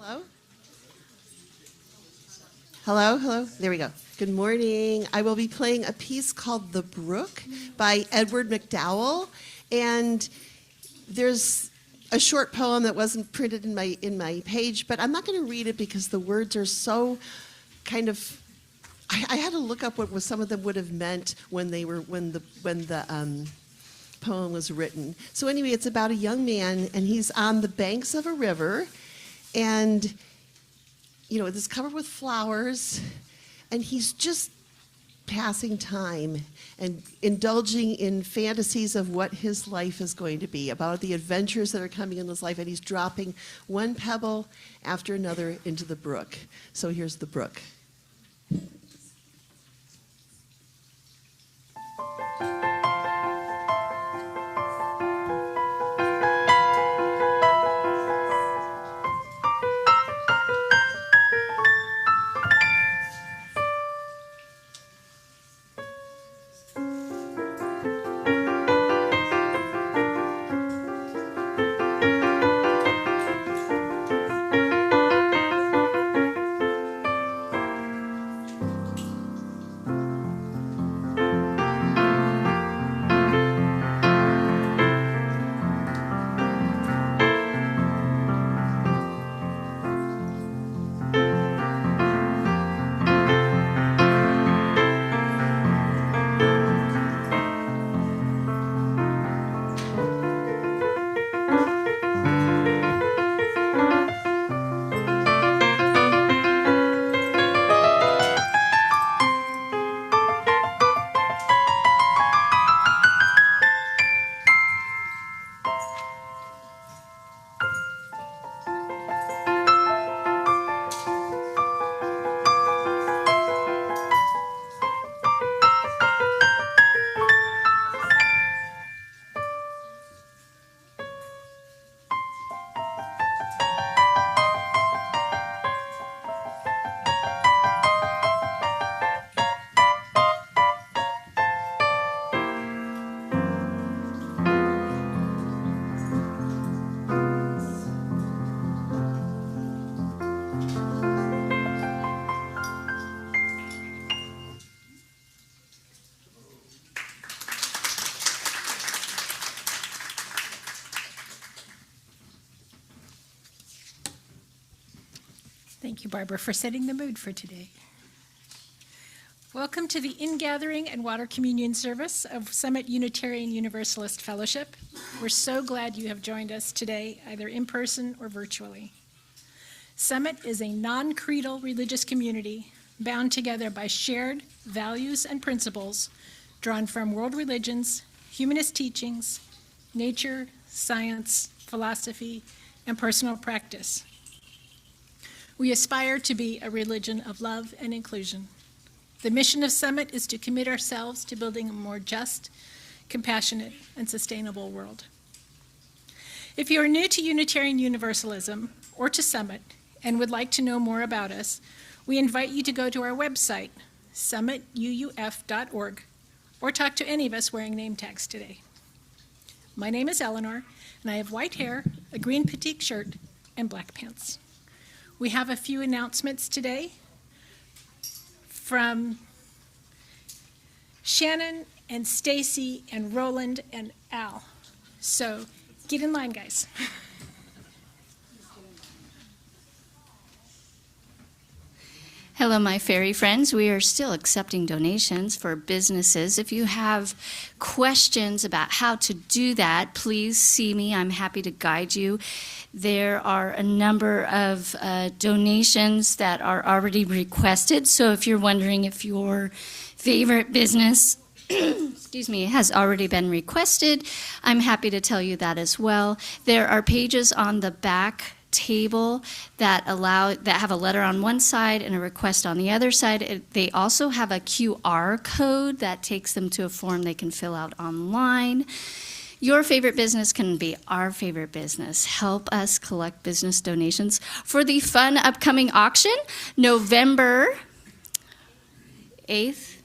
Hello? Hello, hello. There we go. Good morning. I will be playing a piece called The Brook by Edward McDowell. And there's a short poem that wasn't printed in my page, but I'm not going to read it because the words are so kind of. I had to look up what some of them would have meant when the poem was written. So anyway, it's about a young man, and he's on the banks of a river, and it's covered with flowers, and he's just passing time and indulging in fantasies of what his life is going to be, about the adventures that are coming in his life, and he's dropping one pebble after another into the brook. So here's the brook. Thank you, Barbara, for setting the mood for today. Welcome to the ingathering and water communion service of Summit Unitarian Universalist Fellowship. We're so glad you have joined us today, either in person or virtually. Summit is a non-creedal religious community bound together by shared values and principles drawn from world religions, humanist teachings, nature, science, philosophy, and personal practice. We aspire to be a religion of love and inclusion. The mission of Summit is to commit ourselves to building a more just, compassionate, and sustainable world. If you are new to Unitarian Universalism or to Summit and would like to know more about us, we invite you to go to our website, summituuf.org, or talk to any of us wearing name tags today. My name is Eleanor, and I have white hair, a green petite shirt, and black pants. We have a few announcements today from Shannon and Stacy and Roland and Al. So get in line, guys. Hello, my fairy friends. We are still accepting donations for businesses. If you have questions about how to do that, please see me. I'm happy to guide you. There are a number of donations that are already requested. So if you're wondering if your favorite business excuse me, has already been requested, I'm happy to tell you that as well. There are pages on the back table that have a letter on one side and a request on the other side. They also have a QR code that takes them to a form they can fill out online. Your favorite business can be our favorite business. Help us collect business donations for the fun upcoming auction, November 8th.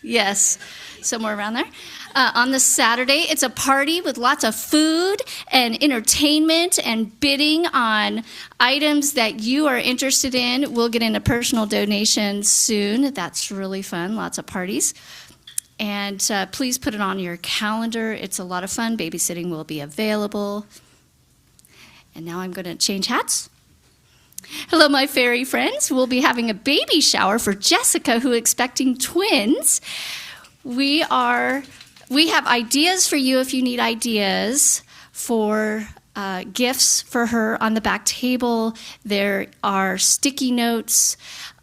Yes. somewhere around there. On the Saturday, it's a party with lots of food and entertainment and bidding on items that you are interested in. We'll get into personal donations soon. That's really fun, lots of parties. And please put it on your calendar. It's a lot of fun. Babysitting will be available. And now I'm going to change hats. Hello, my fairy friends. We'll be having a baby shower for Jessica, who is expecting twins. We have ideas for you if you need ideas for gifts for her on the back table. There are sticky notes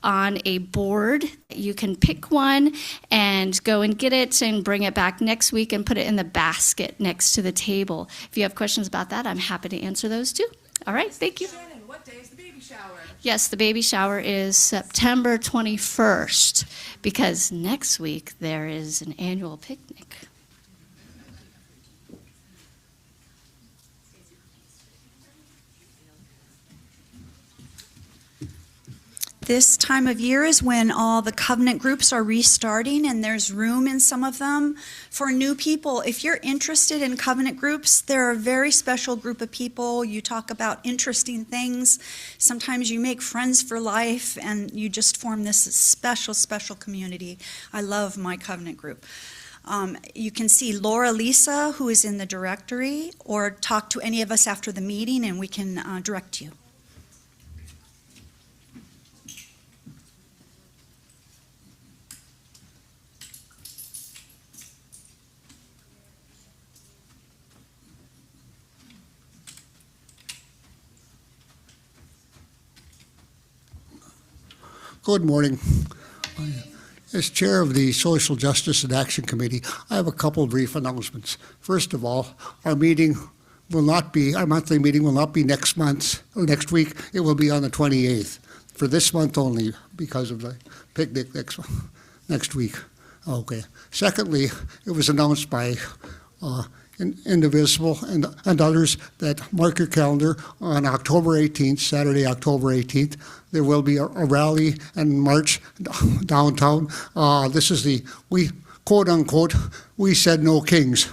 on a board. You can pick one and go and get it and bring it back next week and put it in the basket next to the table. If you have questions about that, I'm happy to answer those too. All right, thank you. Shannon, what day is the baby shower? Yes, the baby shower is September 21st because next week there is an annual picnic. This time of year is when all the covenant groups are restarting, and there's room in some of them for new people. If you're interested in covenant groups, they're a very special group of people. You talk about interesting things. Sometimes you make friends for life, and you just form this special, special community. I love my covenant group. You can see Laura Lisa, who is in the directory, or talk to any of us after the meeting, and we can direct you. Good morning. As chair of the Social Justice and Action Committee, I have a couple brief announcements. First of all, our monthly meeting will not be next month or next week. It will be on the 28th for this month only because of the picnic next week. Okay. Secondly, it was announced by Indivisible and others that mark your calendar on October 18th, Saturday, October 18th. There will be a rally and march downtown. This is we quote unquote, we said no kings,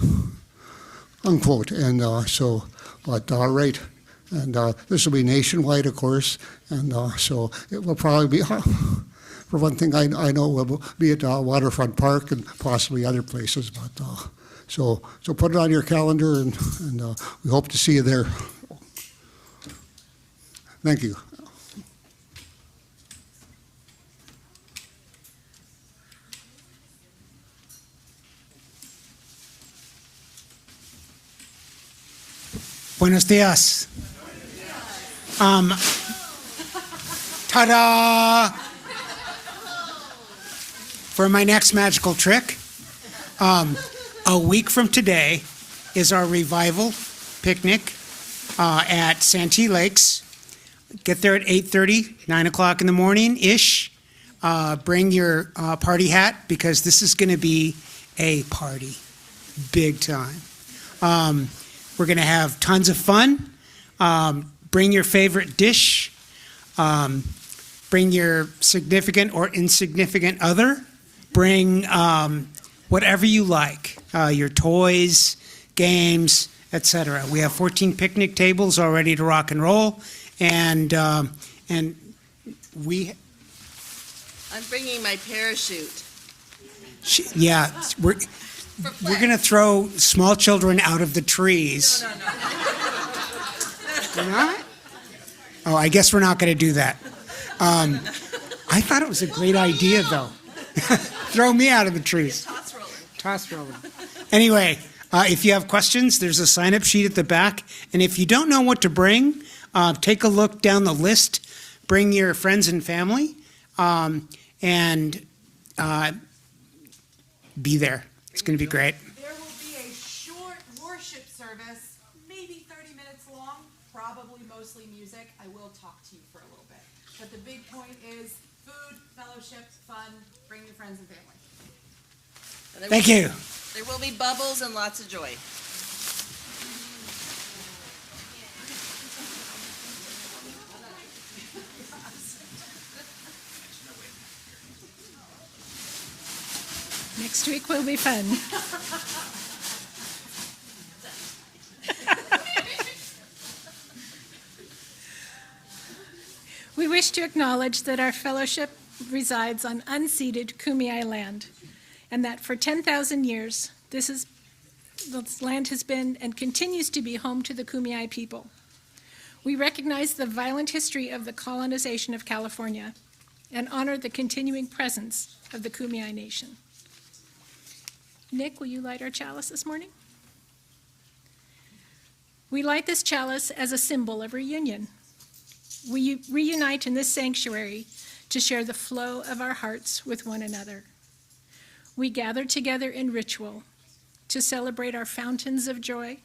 unquote. And right. And this will be nationwide, of course. And so it will probably be, for one thing I know, will be at Waterfront Park and possibly other places. But so put it on your calendar, and we hope to see you there. Thank you. Buenos dias. Ta-da! For my next magical trick, a week from today is our revival picnic at Santee Lakes. Get there at 8:30, 9 o'clock in the morning-ish. Bring your party hat because this is going to be a party, big time. We're going to have tons of fun. Bring your favorite dish. Bring your significant or insignificant other. Bring whatever you like, your toys, games, etc. We have 14 picnic tables all ready to rock and roll, and we. I'm bringing my parachute. Yeah, we're going to throw small children out of the trees. No. We're not? Oh, I guess we're not going to do that. I thought it was a great idea, though. Throw me out of the trees. Toss roller. Anyway, if you have questions, there's a sign-up sheet at the back. And if you don't know what to bring, take a look down the list. Bring your friends and family, and be there. It's going to be great. There will be a short worship service, maybe 30 minutes long, probably mostly music. I will talk to you for a little bit. But the big point is food, fellowship, fun, bring your friends and family. Thank you. There will be bubbles and lots of joy. Next week will be fun. We wish to acknowledge that our fellowship resides on unceded Kumeyaay land, and that for 10,000 years, this land has been and continues to be home to the Kumeyaay people. We recognize the violent history of the colonization of California and honor the continuing presence of the Kumeyaay Nation. Nick, will you light our chalice this morning? We light this chalice as a symbol of reunion. We reunite in this sanctuary to share the flow of our hearts with one another. We gather together in ritual to celebrate our fountains of joy,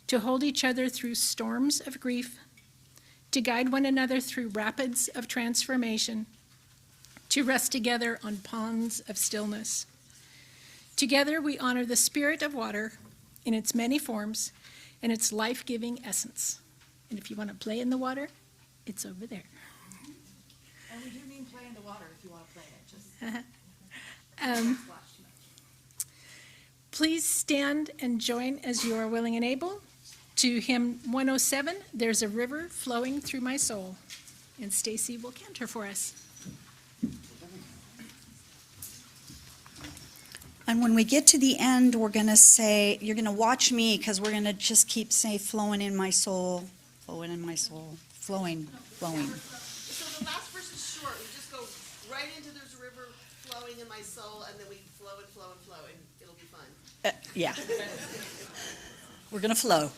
to hold each other through storms of grief, to guide one another through rapids of transformation, to rest together on ponds of stillness. Together we honor the spirit of water in its many forms and its life-giving essence. And if you want to play in the water, it's over there. And we do mean play in the water if you want to play it. Just Um, splash too much. Please stand and join as you are willing and able to hymn 107, There's a River Flowing Through My Soul. And Stacy will cantor for us. And when we get to the end, we're going to say, you're going to watch me because we're going to just keep saying, flowing in my soul, flowing in my soul, flowing, flowing. So the last verse is short. We just go right into there's a river flowing in my soul, and then we flow and flow and flow, and it'll be fun. Yeah. We're going to flow.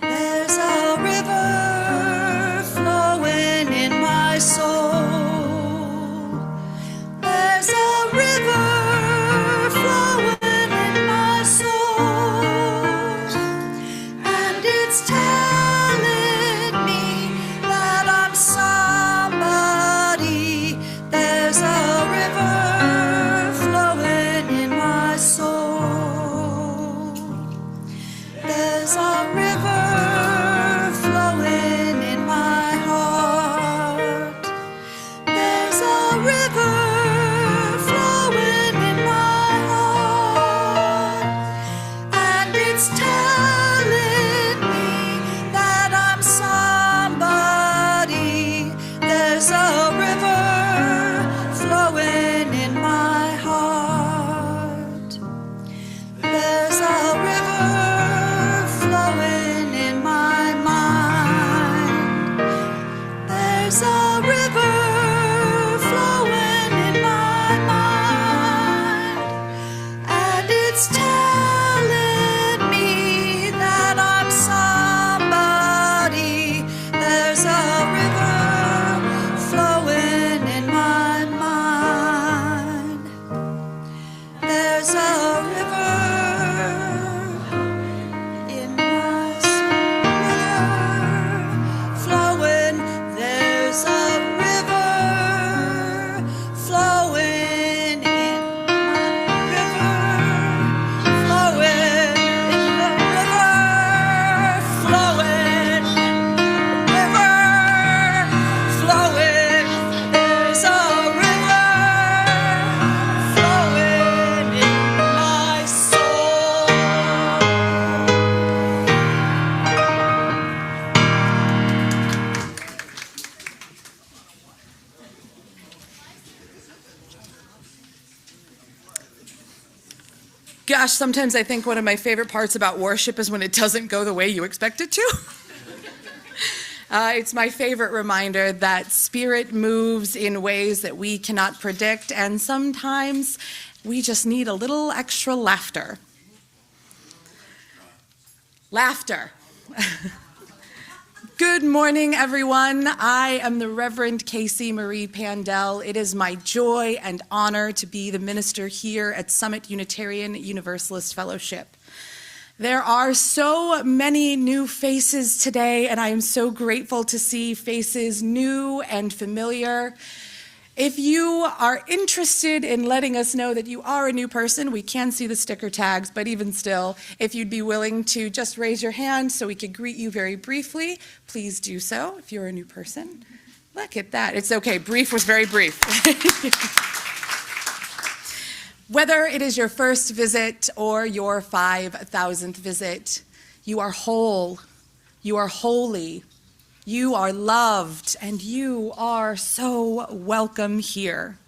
There's a river flowing in my soul. There's a river flowing in my soul, and it's telling me that I'm somebody. There's a river flowing in my soul. There's a river flowing in my heart. There's a river flowing in my heart, and it's telling me that I'm somebody. There's a river flowing in my heart. There's a river flowing in my mind. There's a river flowing in my mind, and it's telling me that I'm somebody. There's a river flowing in my mind. There's a river in my soul, flowing. There's a river flowing in my flowing in the river, flowing, flowing. There's a river flowing in my soul. Gosh, sometimes I think one of my favorite parts about worship is when it doesn't go the way you expect it to. It's my favorite reminder that Spirit moves in ways that we cannot predict, and sometimes we just need a little extra laughter. Laughter. Good morning, everyone. I am the Reverend Casey Marie Pandell. It is my joy and honor to be the minister here at Summit Unitarian Universalist Fellowship. There are so many new faces today, and I am so grateful to see faces new and familiar. If you are interested in letting us know that you are a new person, we can see the sticker tags, but even still, if you'd be willing to just raise your hand so we could greet you very briefly, please do so if you're a new person. Look at that. It's okay. Brief was very brief. Whether it is your first visit or your 5,000th visit, you are whole, you are holy, you are loved, and you are so welcome here.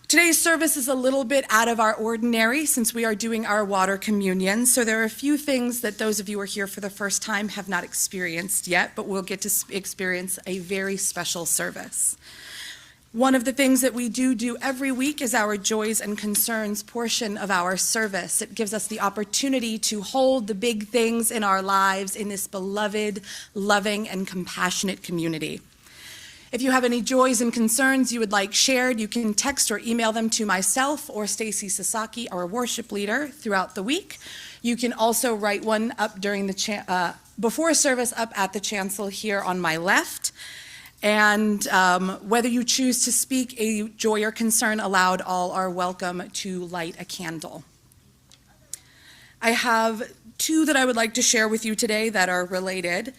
Today's service is a little bit out of our ordinary since we are doing our water communion, so there are a few things that those of you who are here for the first time have not experienced yet, but we'll get to experience a very special service. One of the things that we do every week is our Joys and Concerns portion of our service. It gives us the opportunity to hold the big things in our lives in this beloved, loving, and compassionate community. If you have any joys and concerns you would like shared, you can text or email them to myself or Stacy Sasaki, our worship leader, throughout the week. You can also write one up during the before service up at the chancel here on my left. And whether you choose to speak a joy or concern aloud, all are welcome to light a candle. I have two that I would like to share with you today that are related.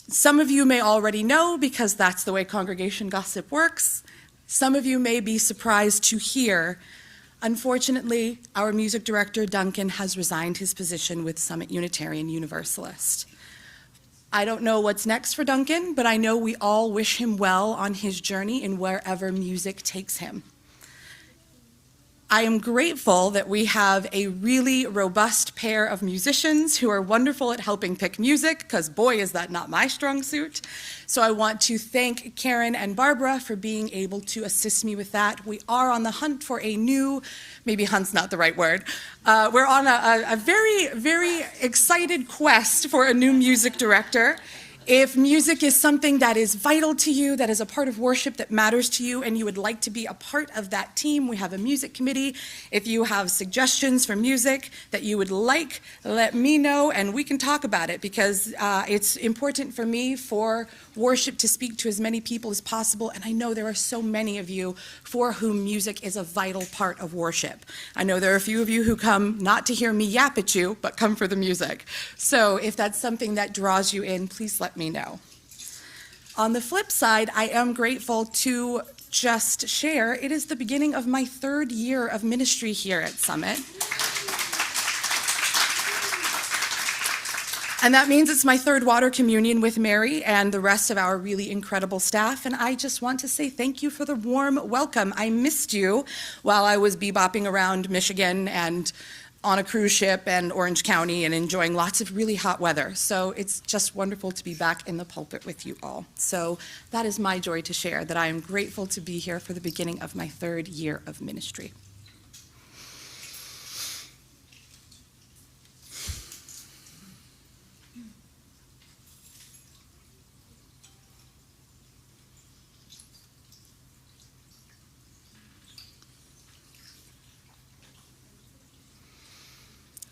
Some of you may already know because that's the way congregation gossip works. Some of you may be surprised to hear. Unfortunately, our music director, Duncan, has resigned his position with Summit Unitarian Universalist. I don't know what's next for Duncan, but I know we all wish him well on his journey in wherever music takes him. I am grateful that we have a really robust pair of musicians who are wonderful at helping pick music, because boy, is that not my strong suit. So I want to thank Karen and Barbara for being able to assist me with that. We are on the hunt for a new, maybe hunt's not the right word, we're on a very, very excited quest for a new music director. If music is something that is vital to you, that is a part of worship that matters to you, and you would like to be a part of that team, we have a music committee. If you have suggestions for music that you would like, let me know, and we can talk about it, because it's important for me for worship to speak to as many people as possible, and I know there are so many of you for whom music is a vital part of worship. I know there are a few of you who come not to hear me yap at you, but come for the music. So if that's something that draws you in, please let me know. On the flip side, I am grateful to just share, it is the beginning of my 3rd year of ministry here at Summit. And that means it's my 3rd water communion with Mary and the rest of our really incredible staff. And I just want to say thank you for the warm welcome. I missed you while I was bebopping around Michigan and on a cruise ship and Orange County and enjoying lots of really hot weather. So it's just wonderful to be back in the pulpit with you all. So that is my joy to share, that I am grateful to be here for the beginning of my 3rd year of ministry.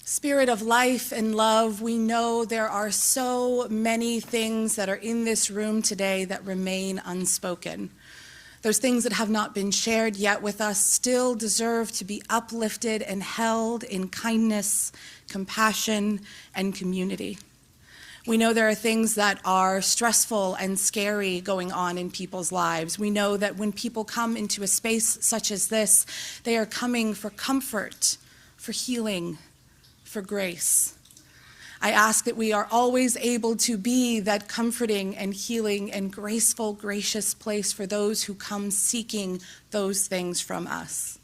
Spirit of life and love, we know there are so many things that are in this room today that remain unspoken. Those things that have not been shared yet with us still deserve to be uplifted and held in kindness, compassion, and community. We know there are things that are stressful and scary going on in people's lives. We know that when people come into a space such as this, they are coming for comfort, for healing, for grace. I ask that we are always able to be that comforting and healing and graceful, gracious place for those who come seeking those things from us.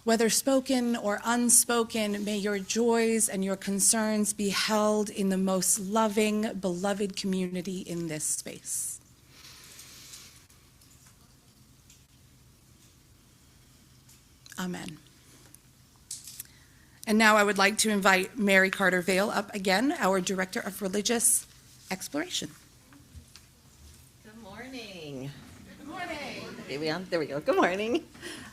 Whether spoken or unspoken, may your joys and your concerns be held in the most loving, beloved community in this space. Amen. And now I would like to invite Mary Carter Vale up again, our Director of Religious Exploration. Good morning. Good morning. There we go. Good morning.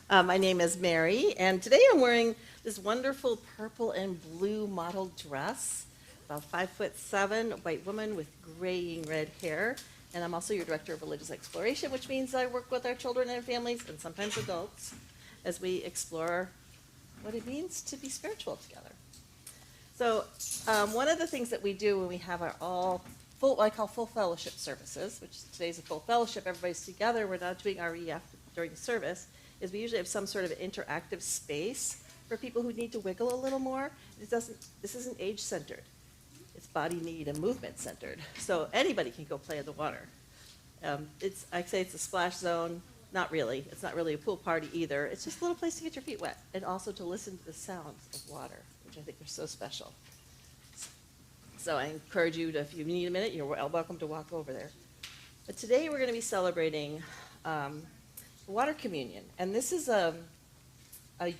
My name is Mary, and today I'm wearing this wonderful purple and blue model dress, about 5'7", white woman with graying red hair, And I'm also your Director of Religious Exploration, which means I work with our children and families, and sometimes adults, as we explore what it means to be spiritual together. So one of the things that we do when we have our what I call full fellowship services, which today's a full fellowship, everybody's together, we're not doing REF during the service, is we usually have some sort of interactive space for people who need to wiggle a little more. This isn't age-centered. It's body need and movement centered. So anybody can go play in the water. I'd say it's a splash zone. Not really. It's not really a pool party either. It's just a little place to get your feet wet and also to listen to the sounds of water, which I think are so special. So I encourage you to, if you need a minute, you're welcome to walk over there. But today we're going to be celebrating water communion. And this is a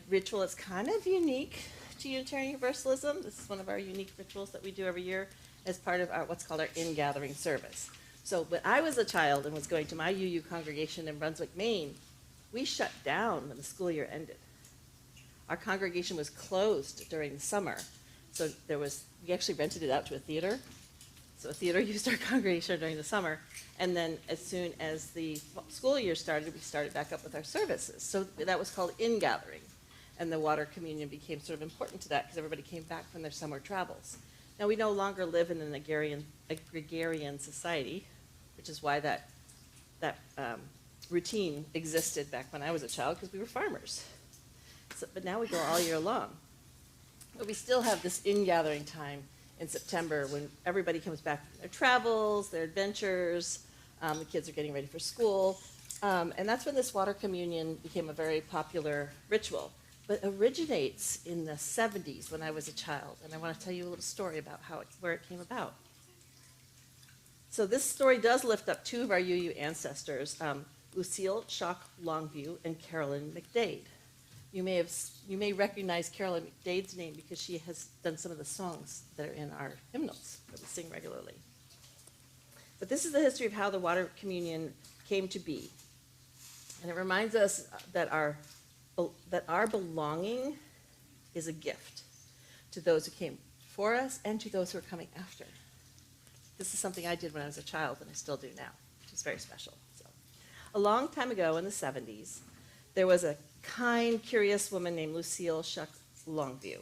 ritual that's kind of unique to Unitarian Universalism. This is one of our unique rituals that we do every year as part of what's called our in-gathering service. So when I was a child and was going to my UU congregation in Brunswick, Maine, we shut down when the school year ended. Our congregation was closed during the summer. So we actually rented it out to a theater. So a theater used our congregation during the summer. And then as soon as the school year started, we started back up with our services. So that was called in-gathering. And the water communion became sort of important to that because everybody came back from their summer travels. Now, we no longer live in an agrarian society, which is why that routine existed back when I was a child, because we were farmers. But now we go all year long. But we still have this in-gathering time in September when everybody comes back from their travels, their adventures, the kids are getting ready for school. And that's when this water communion became a very popular ritual. But originates in the 70s when I was a child. And I want to tell you a little story about where it came about. So this story does lift up two of our UU ancestors, Lucille Shock Longview and Carolyn McDade. You may recognize Carolyn McDade's name because she has done some of the songs that are in our hymnals that we sing regularly. But this is the history of how the water communion came to be. And it reminds us that our belonging is a gift to those who came before us and to those who are coming after. This is something I did when I was a child and I still do now, which is very special. So, a long time ago in the 70s, there was a kind, curious woman named Lucille Shuck Longview.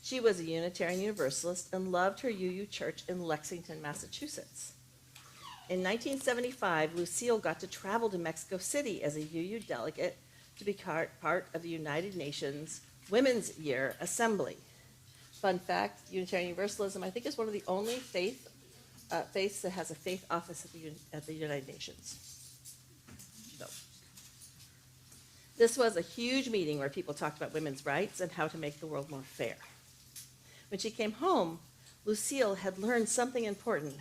She was a Unitarian Universalist and loved her UU church in Lexington, Massachusetts. In 1975, Lucille got to travel to Mexico City as a UU delegate to be part of the United Nations Women's Year Assembly. Fun fact, Unitarian Universalism, I think, is one of the only faiths that has a faith office at the United Nations. So, this was a huge meeting where people talked about women's rights and how to make the world more fair. When she came home, Lucille had learned something important.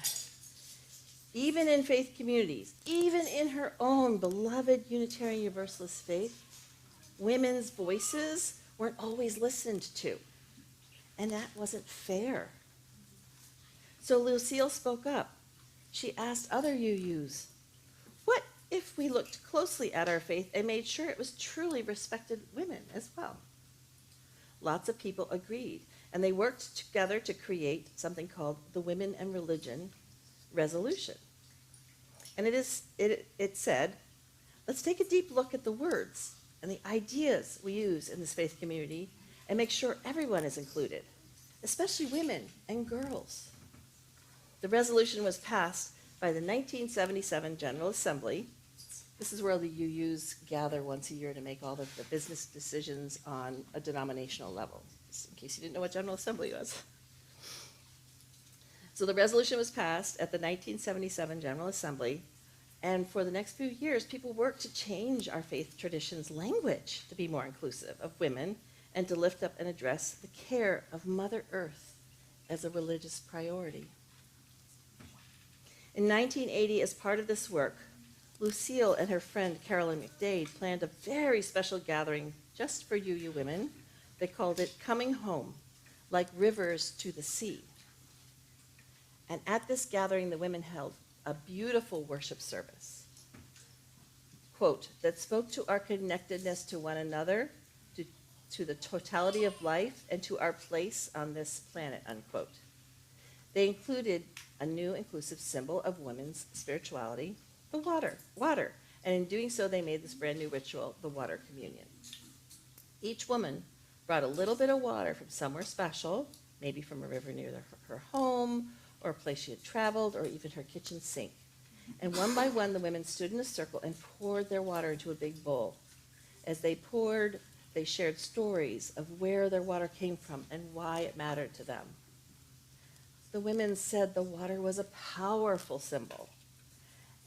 Even in faith communities, even in her own beloved Unitarian Universalist faith, women's voices weren't always listened to. And that wasn't fair. So Lucille spoke up. She asked other UUs, what if we looked closely at our faith and made sure it was truly respected women as well? Lots of people agreed, and they worked together to create something called the Women and Religion Resolution. And it said, let's take a deep look at the words and the ideas we use in this faith community and make sure everyone is included, especially women and girls. The resolution was passed by the 1977 General Assembly. This is where the UUs gather once a year to make all of the business decisions on a denominational level, just in case you didn't know what General Assembly was. So the resolution was passed at the 1977 General Assembly, and for the next few years, people worked to change our faith tradition's language to be more inclusive of women and to lift up and address the care of Mother Earth as a religious priority. In 1980, as part of this work, Lucille and her friend Carolyn McDade planned a very special gathering just for UU women. They called it Coming Home, like rivers to the sea. And at this gathering, the women held a beautiful worship service, quote, that spoke to our connectedness to one another, to the totality of life, and to our place on this planet, unquote. They included a new inclusive symbol of women's spirituality, the water. And in doing so, they made this brand new ritual, the water communion. Each woman brought a little bit of water from somewhere special, maybe from a river near her home, or a place she had traveled, or even her kitchen sink. And one by one, the women stood in a circle and poured their water into a big bowl. As they poured, they shared stories of where their water came from and why it mattered to them. The women said the water was a powerful symbol,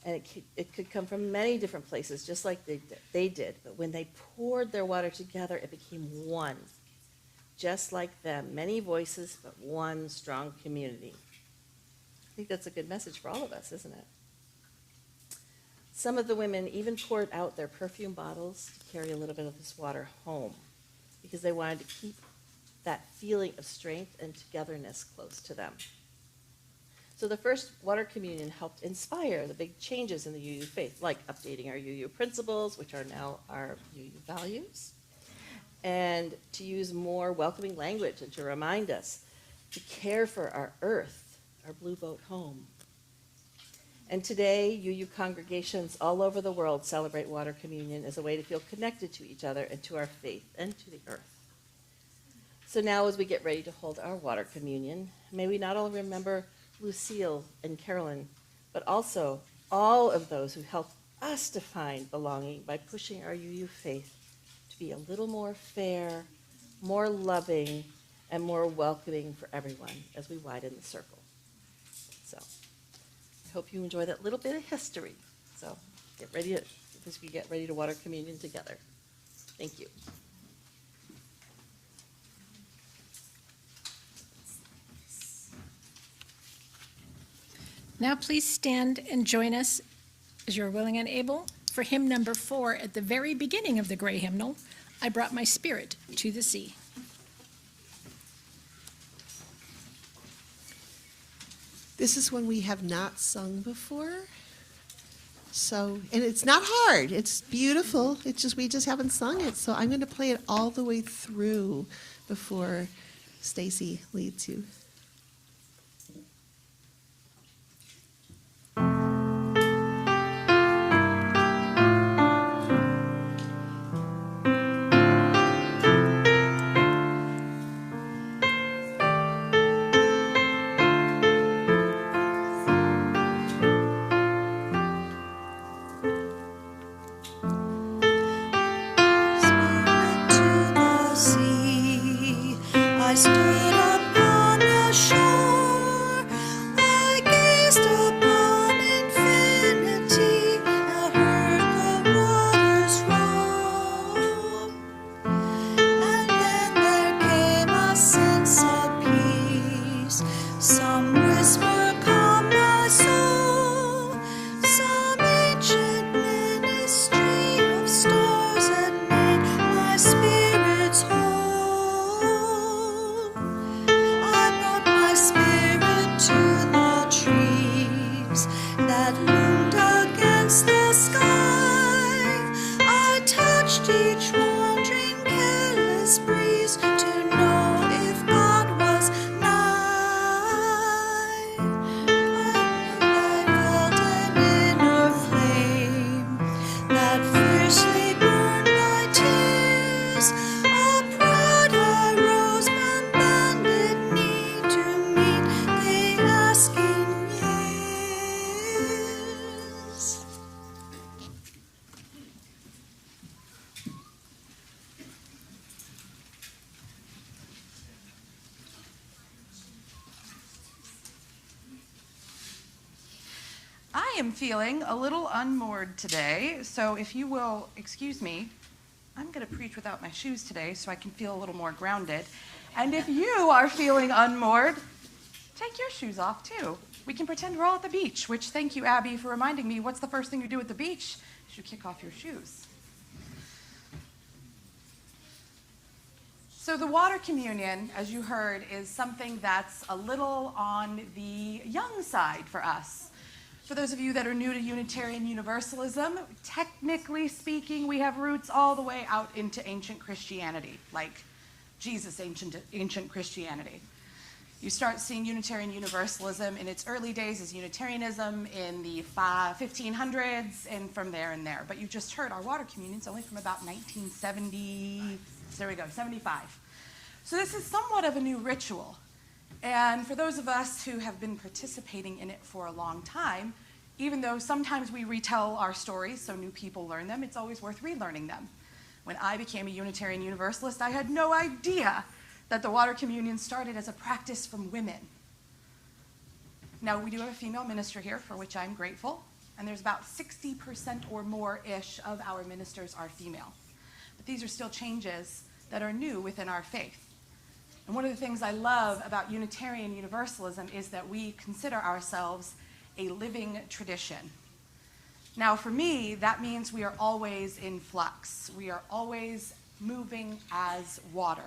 and it could come from many different places, just like they did. But when they poured their water together, it became one. Just like them, many voices, but one strong community. I think that's a good message for all of us, isn't it? Some of the women even poured out their perfume bottles to carry a little bit of this water home because they wanted to keep that feeling of strength and togetherness close to them. So the first water communion helped inspire the big changes in the UU faith, like updating our UU principles, which are now our UU values, and to use more welcoming language and to remind us to care for our earth, our blue boat home. And today, UU congregations all over the world celebrate water communion as a way to feel connected to each other and to our faith and to the earth. So now as we get ready to hold our water communion, may we not only remember Lucille and Carolyn, but also all of those who helped us to find belonging by pushing our UU faith to be a little more fair, more loving, and more welcoming for everyone as we widen the circle. So I hope you enjoy that little bit of history. So get ready as we get ready to water communion together. Thank you. Now please stand and join us, as you're willing and able, for hymn number 4 at the very beginning of the gray hymnal, I Brought My Spirit to the Sea. This is one we have not sung before. So, and it's not hard. It's beautiful. It's just, we just haven't sung it. So I'm going to play it all the way through before Stacy leads you. I stood upon the shore, I gazed upon infinity, I heard the waters roar. And then there came a sense of peace, some whisper calmed my soul, some ancient ministry of stars that made my spirits whole. I brought my spirit to the trees that loomed against the sky. I touched each wandering careless breeze to know if God was nigh. I felt an inner flame that fiercely burned my tears. A proud I rose on bended knee to meet the asking years. I am feeling a little unmoored today, so if you will excuse me, I'm going to preach without my shoes today so I can feel a little more grounded. And if you are feeling unmoored, take your shoes off too. We can pretend we're all at the beach, which thank you, Abby, for reminding me what's the first thing you do at the beach? You kick off your shoes. So the water communion, as you heard, is something that's a little on the young side for us. For those of you that are new to Unitarian Universalism, technically speaking, we have roots all the way out into ancient Christianity, like Jesus' ancient Christianity. You start seeing Unitarian Universalism in its early days as Unitarianism in the 1500s and from there and there. But you just heard our water communion's only from about 1970, there we go, 75. So this is somewhat of a new ritual. And for those of us who have been participating in it for a long time, even though sometimes we retell our stories so new people learn them, it's always worth relearning them. When I became a Unitarian Universalist, I had no idea that the water communion started as a practice from women. Now, we do have a female minister here, for which I'm grateful, and there's about 60% or more-ish of our ministers are female. But these are still changes that are new within our faith. And one of the things I love about Unitarian Universalism is that we consider ourselves a living tradition. Now, for me, that means we are always in flux. We are always moving as water.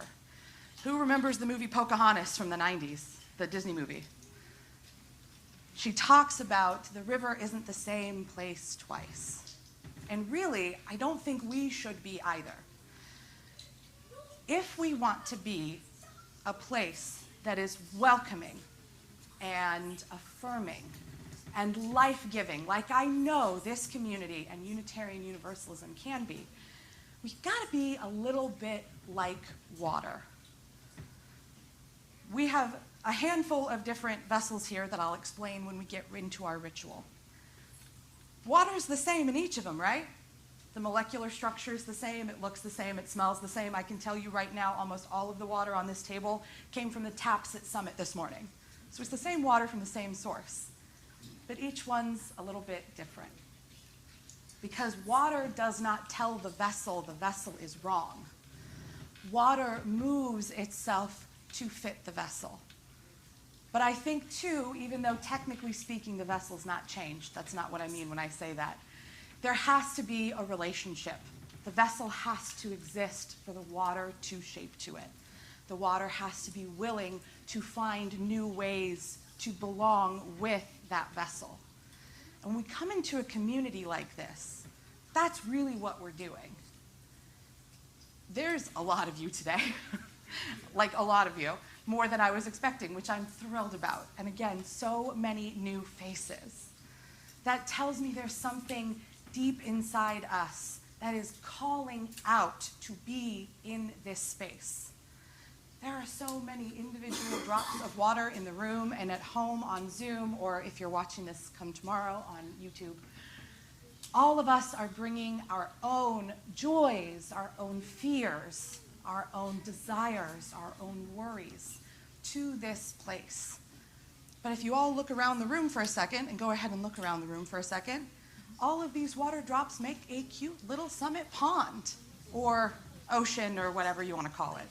Who remembers the movie Pocahontas from the 90s, the Disney movie? She talks about the river isn't the same place twice. And really, I don't think we should be either. If we want to be a place that is welcoming and affirming and life-giving, like I know this community and Unitarian Universalism can be, we've got to be a little bit like water. We have a handful of different vessels here that I'll explain when we get into our ritual. Water's the same in each of them, right? The molecular structure's the same, it looks the same, it smells the same. I can tell you right now, almost all of the water on this table came from the taps at Summit this morning. So it's the same water from the same source. But each one's a little bit different. Because water does not tell the vessel is wrong. Water moves itself to fit the vessel. But I think too, even though technically speaking the vessel's not changed, that's not what I mean when I say that, there has to be a relationship. The vessel has to exist for the water to shape to it. The water has to be willing to find new ways to belong with that vessel. And when we come into a community like this, that's really what we're doing. There's a lot of you today, like a lot of you, more than I was expecting, which I'm thrilled about. And again, so many new faces. That tells me there's something deep inside us that is calling out to be in this space. There are so many individual drops of water in the room and at home on Zoom, or if you're watching this come tomorrow on YouTube. All of us are bringing our own joys, our own fears, our own desires, our own worries to this place. But if you all look around the room for a second, and go ahead and look around the room for a second, all of these water drops make a cute little Summit pond, or ocean, or whatever you want to call it.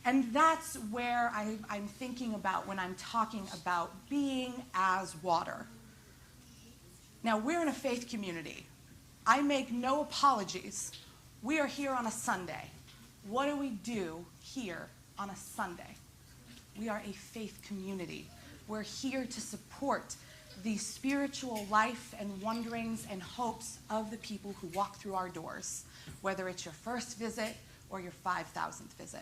And that's where I'm thinking about when I'm talking about being as water. Now, we're in a faith community. I make no apologies. We are here on a Sunday. What do we do here on a Sunday? We are a faith community. We're here to support the spiritual life and wonderings and hopes of the people who walk through our doors, whether it's your first visit or your 5,000th visit.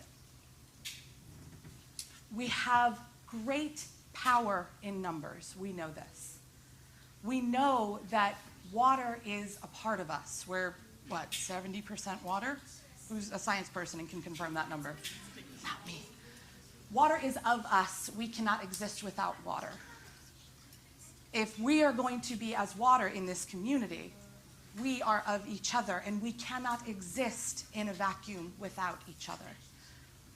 We have great power in numbers. We know this. We know that water is a part of us. We're, 70% water? Who's a science person and can confirm that number? Not me. Water is of us. We cannot exist without water. If we are going to be as water in this community, we are of each other, and we cannot exist in a vacuum without each other.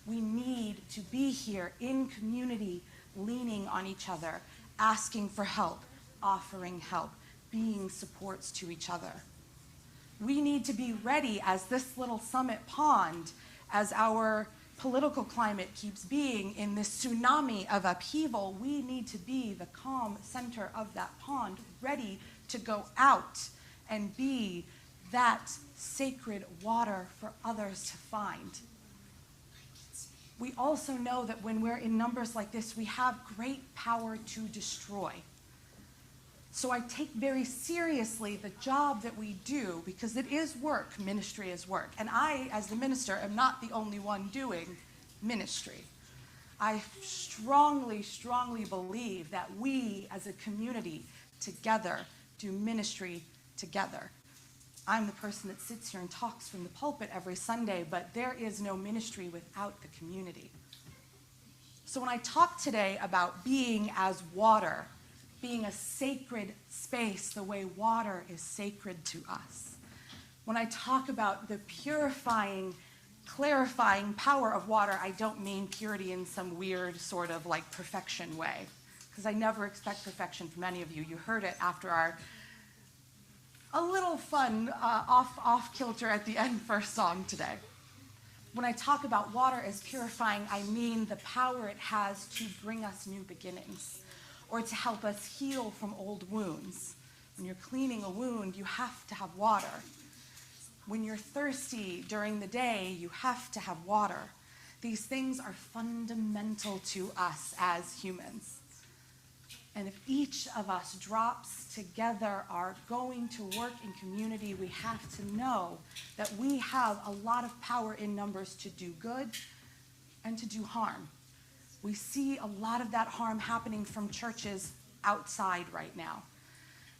We need to be here in community, leaning on each other, asking for help, offering help, being supports to each other. We need to be ready as this little Summit pond, as our political climate keeps being in this tsunami of upheaval. We need to be the calm center of that pond, ready to go out and be that sacred water for others to find. We also know that when we're in numbers like this, we have great power to destroy. So I take very seriously the job that we do, because it is work. Ministry is work. And I, as the minister, am not the only one doing ministry. I strongly, strongly believe that we as a community together do ministry together. I'm the person that sits here and talks from the pulpit every Sunday, but there is no ministry without the community. So when I talk today about being as water, being a sacred space the way water is sacred to us, when I talk about the purifying, clarifying power of water, I don't mean purity in some weird sort of like perfection way, because I never expect perfection from any of you. You heard it after our a little fun off kilter at the end first song today. When I talk about water as purifying, I mean the power it has to bring us new beginnings or to help us heal from old wounds. When you're cleaning a wound, you have to have water. When you're thirsty during the day, you have to have water. These things are fundamental to us as humans. And if each of us drops together are going to work in community, we have to know that we have a lot of power in numbers to do good and to do harm. We see a lot of that harm happening from churches outside right now.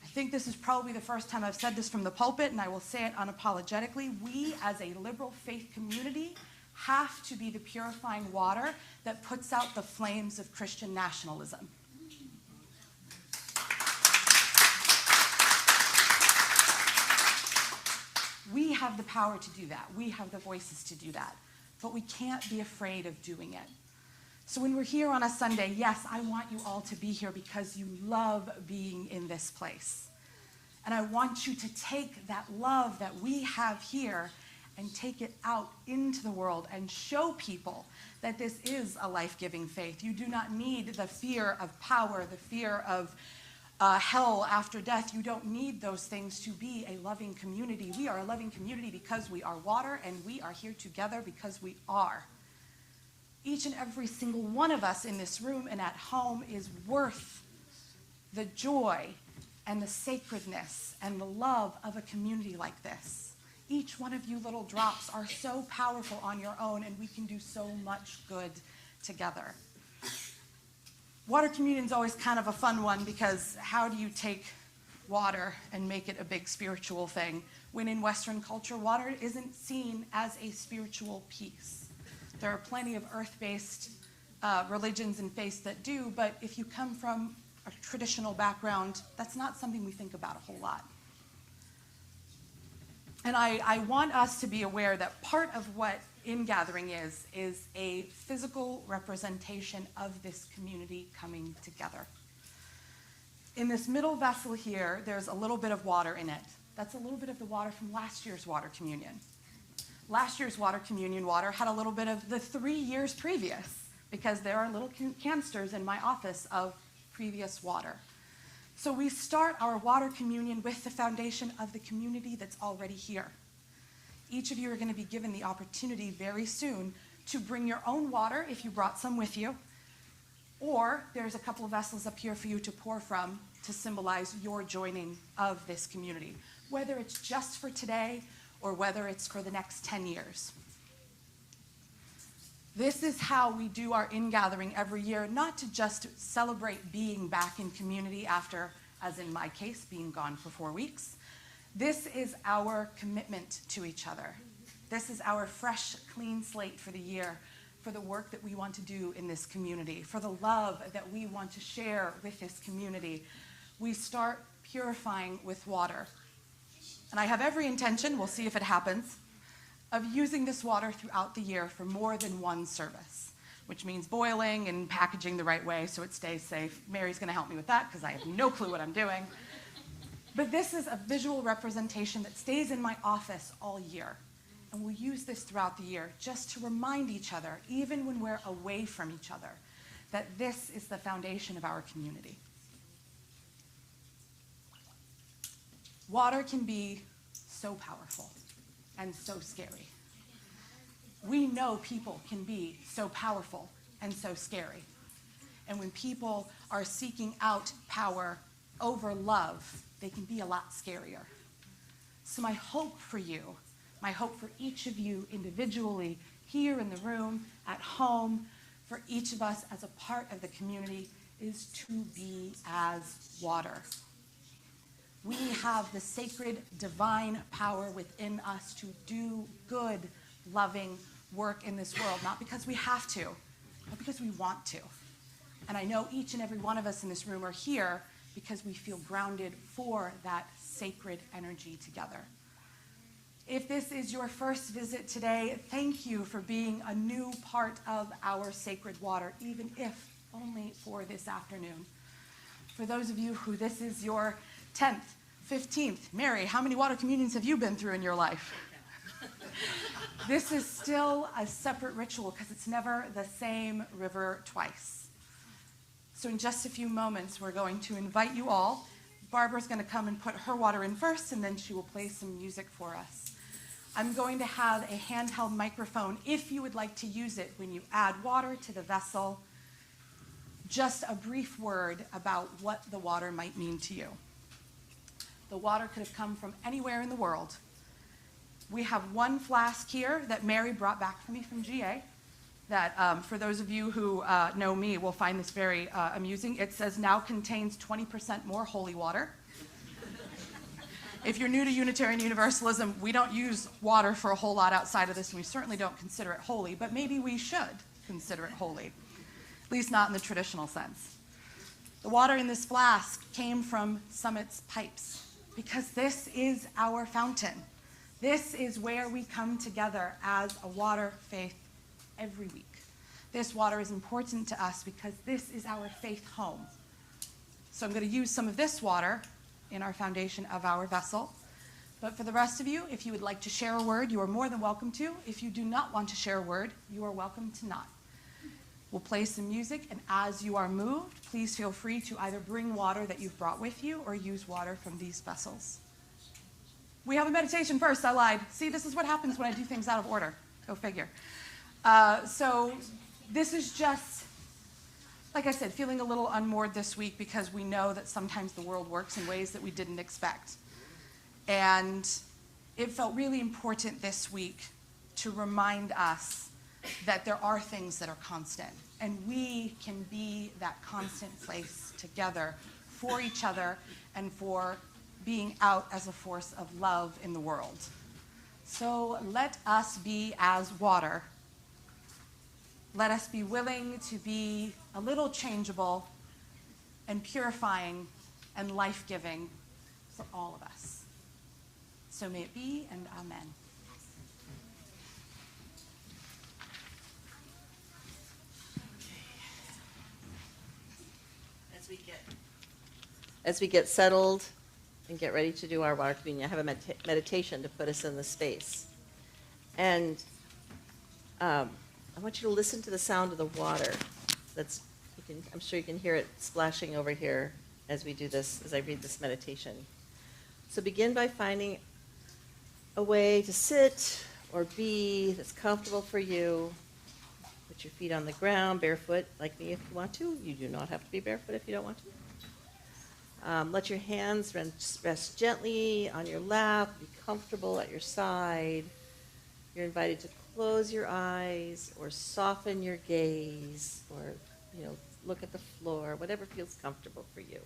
I think this is probably the first time I've said this from the pulpit, and I will say it unapologetically. We, as a liberal faith community, have to be the purifying water that puts out the flames of Christian nationalism. We have the power to do that. We have the voices to do that. But we can't be afraid of doing it. So when we're here on a Sunday, yes, I want you all to be here because you love being in this place. And I want you to take that love that we have here and take it out into the world and show people that this is a life-giving faith. You do not need the fear of power, the fear of hell after death. You don't need those things to be a loving community. We are a loving community because we are water, and we are here together because we are. Each and every single one of us in this room and at home is worth the joy and the sacredness and the love of a community like this. Each one of you little drops are so powerful on your own, and we can do so much good together. Water communion is always kind of a fun one, because how do you take water and make it a big spiritual thing when in Western culture water isn't seen as a spiritual piece? There are plenty of earth-based religions and faiths that do, but if you come from a traditional background, that's not something we think about a whole lot. And I want us to be aware that part of what ingathering is a physical representation of this community coming together. In this middle vessel here, there's a little bit of water in it. That's a little bit of the water from last year's water communion. Last year's water communion water had a little bit of the 3 years previous, because there are little canisters in my office of previous water. So we start our water communion with the foundation of the community that's already here. Each of you are going to be given the opportunity very soon to bring your own water if you brought some with you, or there's a couple of vessels up here for you to pour from to symbolize your joining of this community, whether it's just for today or whether it's for the next 10 years. This is how we do our ingathering every year, not to just celebrate being back in community after, as in my case, being gone for 4 weeks. This is our commitment to each other. This is our fresh, clean slate for the year, for the work that we want to do in this community, for the love that we want to share with this community. We start purifying with water. And I have every intention, we'll see if it happens, of using this water throughout the year for more than one service, which means boiling and packaging the right way so it stays safe. Mary's going to help me with that because I have no clue what I'm doing. But this is a visual representation that stays in my office all year. And we'll use this throughout the year just to remind each other, even when we're away from each other, that this is the foundation of our community. Water can be so powerful and so scary. We know people can be so powerful and so scary. And when people are seeking out power over love, they can be a lot scarier. So my hope for you, my hope for each of you individually, here in the room, at home, for each of us as a part of the community is to be as water. We have the sacred divine power within us to do good, loving work in this world, not because we have to, but because we want to. And I know each and every one of us in this room are here because we feel grounded for that sacred energy together. If this is your first visit today, thank you for being a new part of our sacred water, even if only for this afternoon. For those of you who this is your 10th, 15th, Mary, how many water communions have you been through in your life? This is still a separate ritual because it's never the same river twice. So in just a few moments, we're going to invite you all. Barbara's going to come and put her water in first, and then she will play some music for us. I'm going to have a handheld microphone if you would like to use it when you add water to the vessel. Just a brief word about what the water might mean to you. The water could have come from anywhere in the world. We have one flask here that Mary brought back for me from GA that for those of you who know me will find this very amusing. It says now contains 20% more holy water. If you're new to Unitarian Universalism, we don't use water for a whole lot outside of this, and we certainly don't consider it holy, but maybe we should consider it holy, at least not in the traditional sense. The water in this flask came from Summit's pipes because this is our fountain. This is where we come together as a water faith every week. This water is important to us because this is our faith home. So I'm going to use some of this water in our foundation of our vessel. But for the rest of you, if you would like to share a word, you are more than welcome to. If you do not want to share a word, you are welcome to not. We'll play some music, and as you are moved, please feel free to either bring water that you've brought with you or use water from these vessels. We have a meditation first, I lied. See, this is what happens when I do things out of order. Go figure. So this is just, like I said, feeling a little unmoored this week because we know that sometimes the world works in ways that we didn't expect. And it felt really important this week to remind us that there are things that are constant, and we can be that constant place together for each other and for being out as a force of love in the world. So let us be as water. Let us be willing to be a little changeable and purifying and life-giving for all of us. So may it be, and amen. As we get settled and get ready to do our water communion, I have a meditation to put us in the space. And I want you to listen to the sound of the water. I'm sure you can hear it splashing over here as we do this, as I read this meditation. So begin by finding a way to sit or be that's comfortable for you. Put your feet on the ground, barefoot, like me if you want to. You do not have to be barefoot if you don't want to. Let your hands rest gently on your lap, be comfortable at your side. You're invited to close your eyes or soften your gaze or, look at the floor, whatever feels comfortable for you.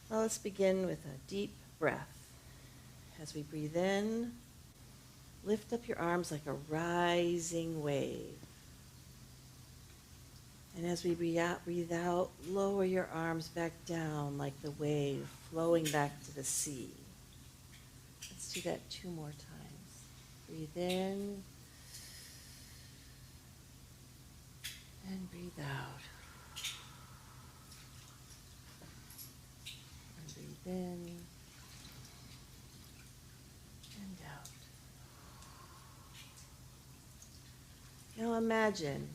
Well, let's begin with a deep breath. As we breathe in, lift up your arms like a rising wave. And as we breathe out, lower your arms back down like the wave flowing back to the sea. Let's do that 2 more times. Breathe in and breathe out. And breathe in and out. Now imagine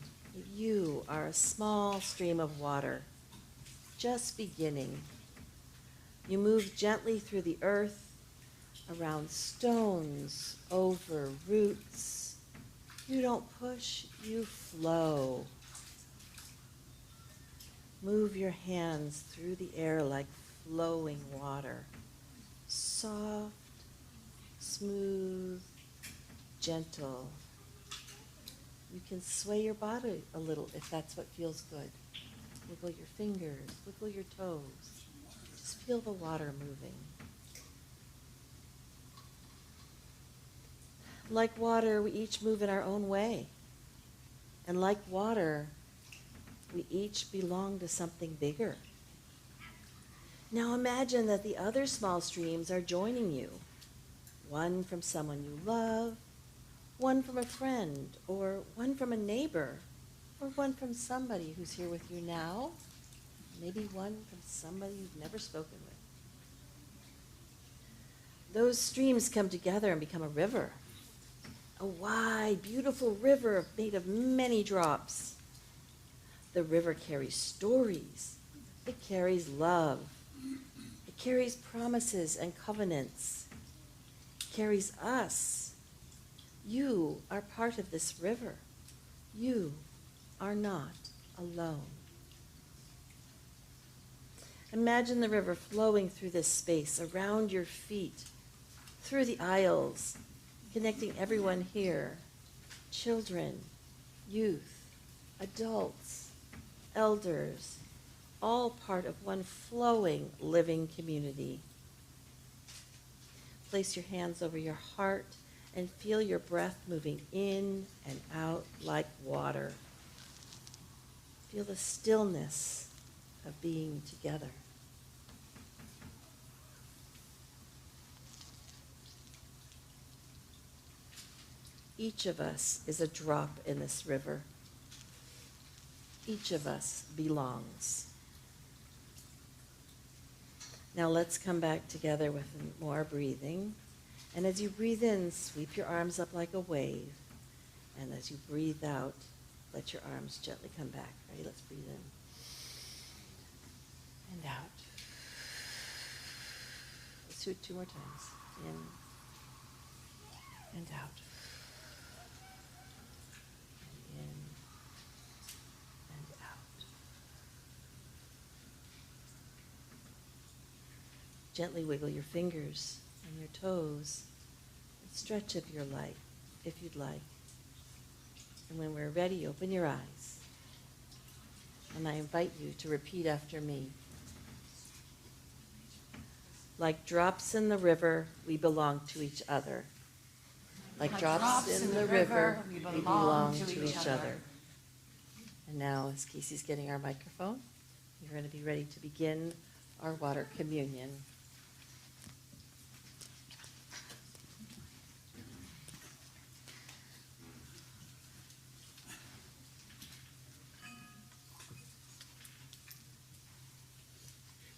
you are a small stream of water, just beginning. You move gently through the earth, around stones, over roots. You don't push, you flow. Move your hands through the air like flowing water. Soft, smooth, gentle. You can sway your body a little if that's what feels good. Wiggle your fingers, wiggle your toes. Just feel the water moving. Like water, we each move in our own way. And like water, we each belong to something bigger. Now imagine that the other small streams are joining you. One from someone you love, one from a friend, or one from a neighbor, or one from somebody who's here with you now, maybe one from somebody you've never spoken with. Those streams come together and become a river. A wide, beautiful river made of many drops. The river carries stories. It carries love. It carries promises and covenants. It carries us. You are part of this river. You are not alone. Imagine the river flowing through this space, around your feet, through the aisles, connecting everyone here, children, youth, adults, elders, all part of one flowing, living community. Place your hands over your heart and feel your breath moving in and out like water. Feel the stillness of being together. Each of us is a drop in this river. Each of us belongs. Now let's come back together with more breathing. And as you breathe in, sweep your arms up like a wave. And as you breathe out, let your arms gently come back. Ready? Let's breathe in. And out. Let's do it 2 more times. In and out. And in and out. Gently wiggle your fingers and your toes. And stretch up your light if you'd like. And when we're ready, open your eyes. And I invite you to repeat after me. Like drops in the river, we belong to each other. Like drops in the river, we belong to each other. And now, as Casey's getting our microphone, we're going to be ready to begin our water communion.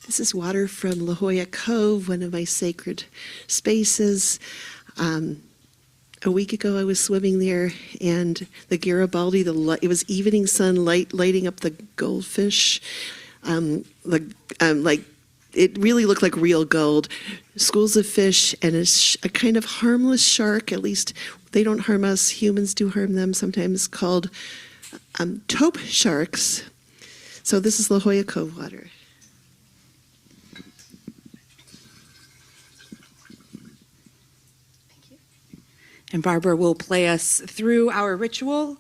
This is water from La Jolla Cove, one of my sacred spaces. A week ago, I was swimming there, and the Garibaldi, it was evening sun lighting up the goldfish. It really looked like real gold. Schools of fish, and a kind of harmless shark. At least they don't harm us. Humans do harm them. Sometimes called taupe sharks. So this is La Jolla Cove water. And Barbara will play us through our ritual.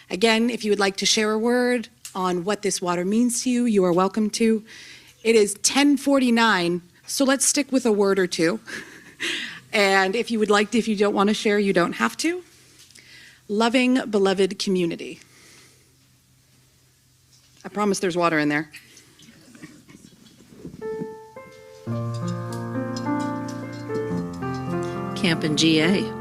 Again, if you would like to share a word on what this water means to you, you are welcome to. It is 10:49, so let's stick with a word or two. And if you don't want to share, you don't have to. Loving, beloved community. I promise there's water in there. Camp in GA.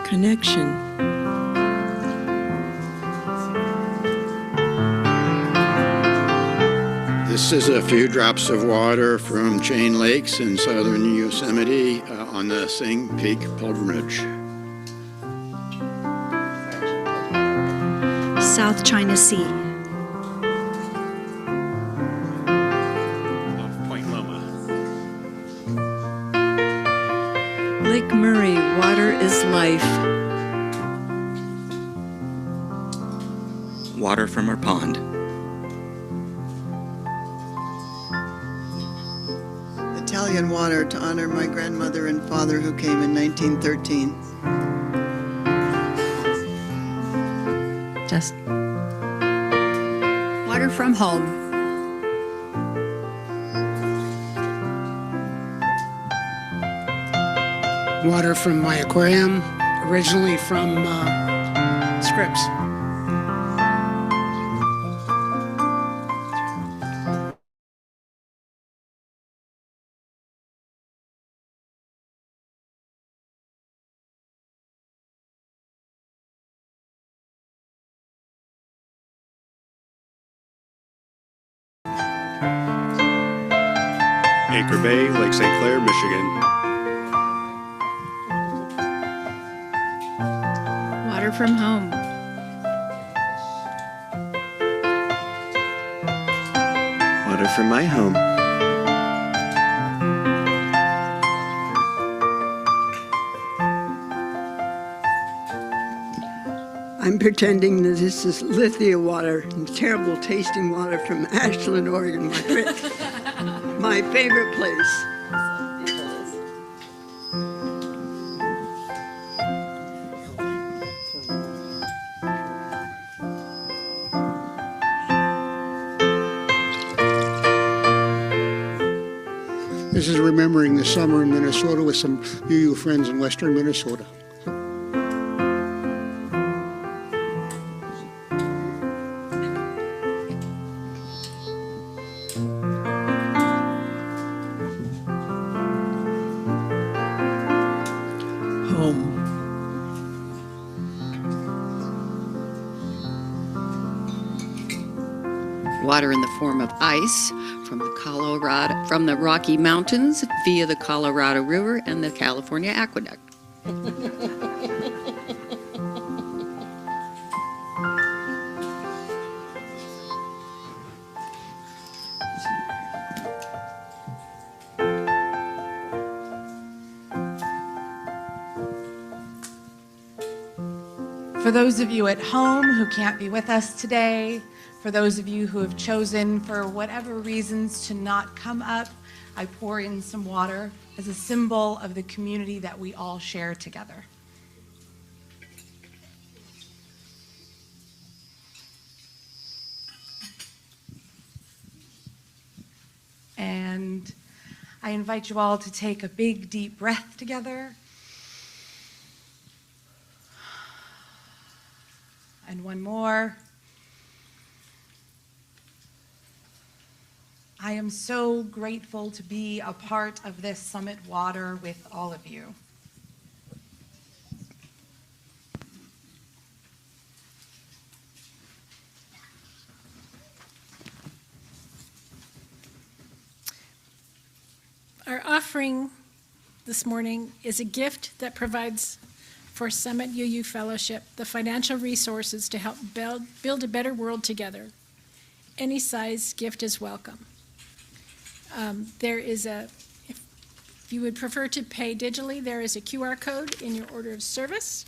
Connection. This is a few drops of water from Chain Lakes in southern Yosemite on the Sing Peak Pilgrimage. South China Sea. Off Point Loma. Lake Murray, water is life. Water from our pond. Italian water to honor my grandmother and father who came in 1913. Just water from home. Water from my aquarium, originally from Scripps. Anchor Bay, Lake St. Clair, Michigan. Water from home. Water from my home. I'm pretending that this is Lithia water, terrible tasting water from Ashland, Oregon, my favorite place. This is remembering the summer in Minnesota with some UU friends in western Minnesota. Home. Water in the form of ice from the Rocky Mountains via the Colorado River and the California Aqueduct. For those of you at home who can't be with us today, for those of you who have chosen for whatever reasons to not come up, I pour in some water as a symbol of the community that we all share together. And I invite you all to take a big, deep breath together. And one more. I am so grateful to be a part of this Summit Water with all of you. Our offering this morning is a gift that provides for Summit UU Fellowship the financial resources to help build a better world together. Any size gift is welcome. If you would prefer to pay digitally, there is a QR code in your order of service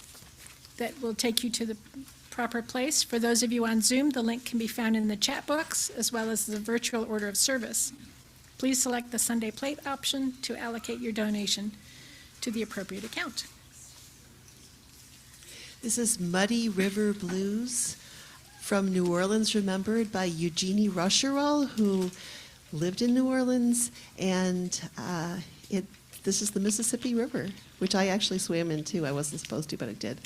that will take you to the proper place. For those of you on Zoom, the link can be found in the chat box as well as the virtual order of service. Please select the Sunday plate option to allocate your donation to the appropriate account. This is Muddy River Blues from New Orleans, remembered by Eugenie Rusherall, who lived in New Orleans, and this is the Mississippi River, which I actually swam in too. I wasn't supposed to, but I did.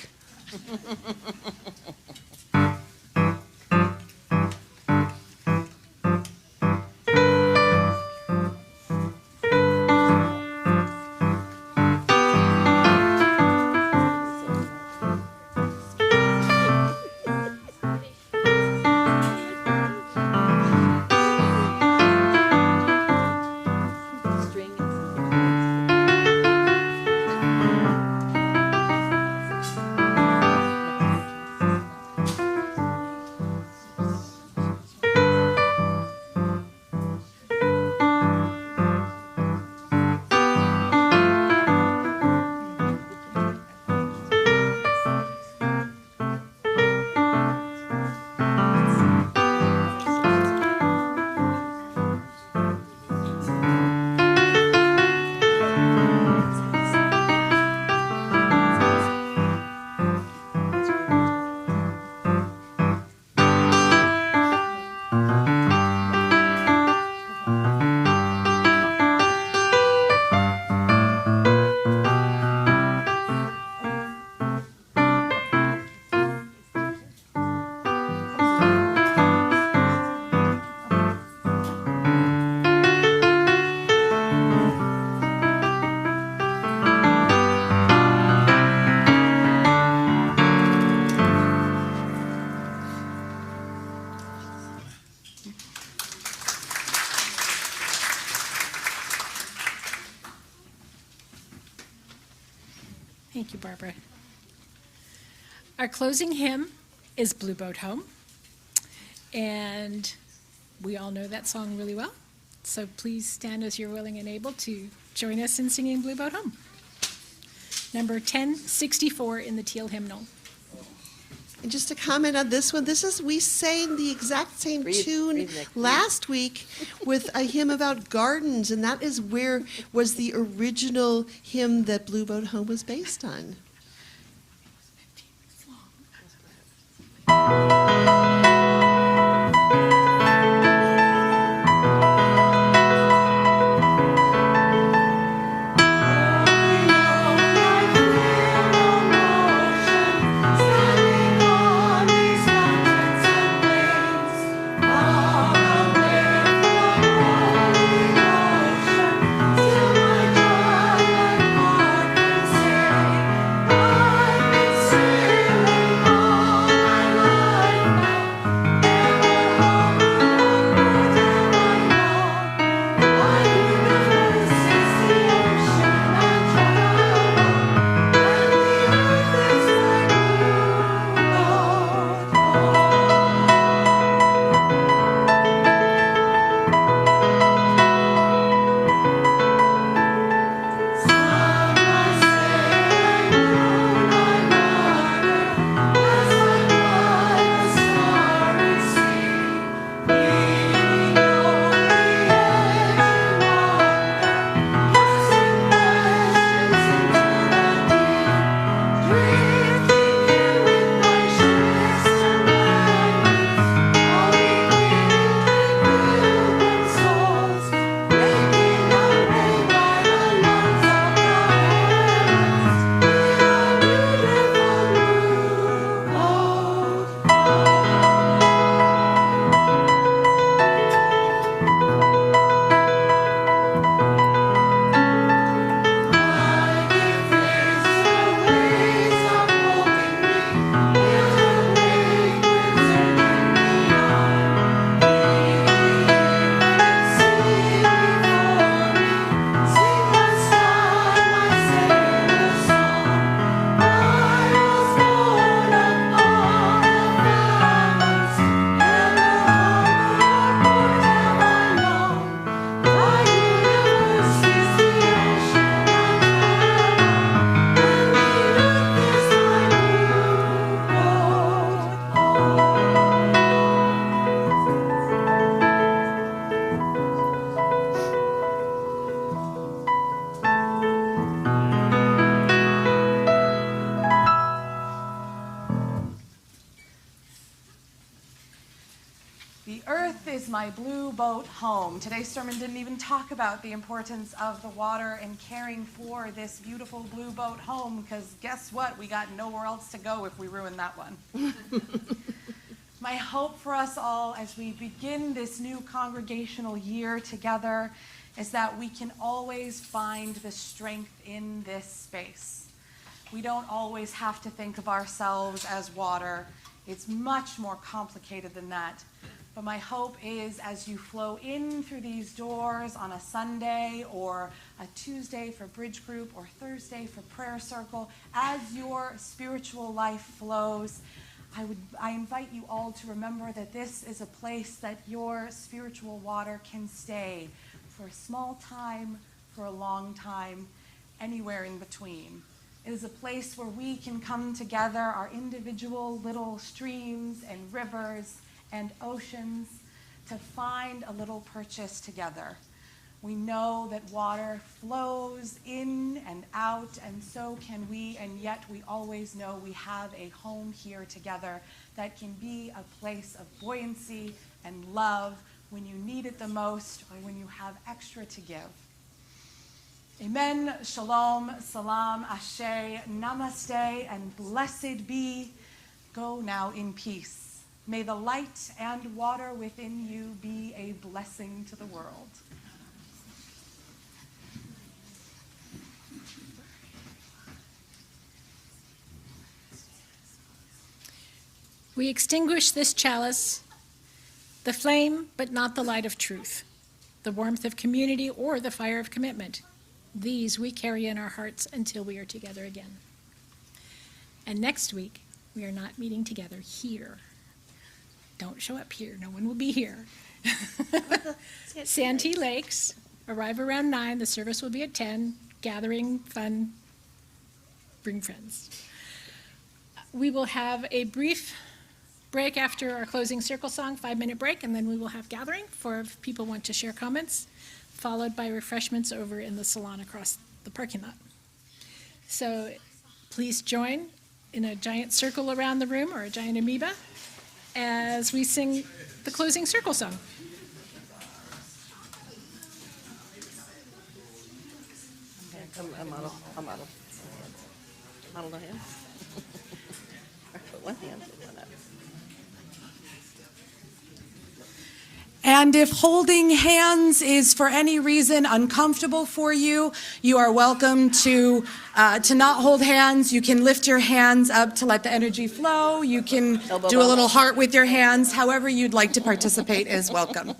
Thank you, Barbara. Our closing hymn is Blue Boat Home, and we all know that song really well. So please stand as you're willing and able to join us in singing Blue Boat Home. Number 1064 in the Teal Hymnal. And just to comment on this one, we sang the exact same tune last week with a hymn about gardens, and that is where was the original hymn that Blue Boat Home was based on. The earth is my blue boat home. Today's sermon didn't even talk about the importance of the water and caring for this beautiful blue boat home, because guess what? We got nowhere else to go if we ruin that one. My hope for us all as we begin this new congregational year together is that we can always find the strength in this space. We don't always have to think of ourselves as water. It's much more complicated than that. But my hope is as you flow in through these doors on a Sunday or a Tuesday for bridge group or Thursday for prayer circle, as your spiritual life flows, I invite you all to remember that this is a place that your spiritual water can stay for a small time, for a long time, anywhere in between. It is a place where we can come together, our individual little streams and rivers and oceans, to find a little purchase together. We know that water flows in and out, and so can we, and yet we always know we have a home here together that can be a place of buoyancy and love when you need it the most or when you have extra to give. Amen, shalom, salam, ashe, namaste, and blessed be. Go now in peace. May the light and water within you be a blessing to the world. We extinguish this chalice, the flame, but not the light of truth, the warmth of community or the fire of commitment. These we carry in our hearts until we are together again. And next week, we are not meeting together here. Don't show up here. No one will be here. Santee Lakes, arrive around 9. The service will be at 10. Gathering, fun, bring friends. We will have a brief break after our closing circle song, 5-minute break, and then we will have gathering for if people want to share comments, followed by refreshments over in the salon across the parking lot. So please join in a giant circle around the room, or a giant amoeba, as we sing the closing circle song. I'm out of hand. Put one hand in one up. And if holding hands is for any reason uncomfortable for you, you are welcome to not hold hands. You can lift your hands up to let the energy flow. You can do a little heart with your hands. However you'd like to participate is welcome.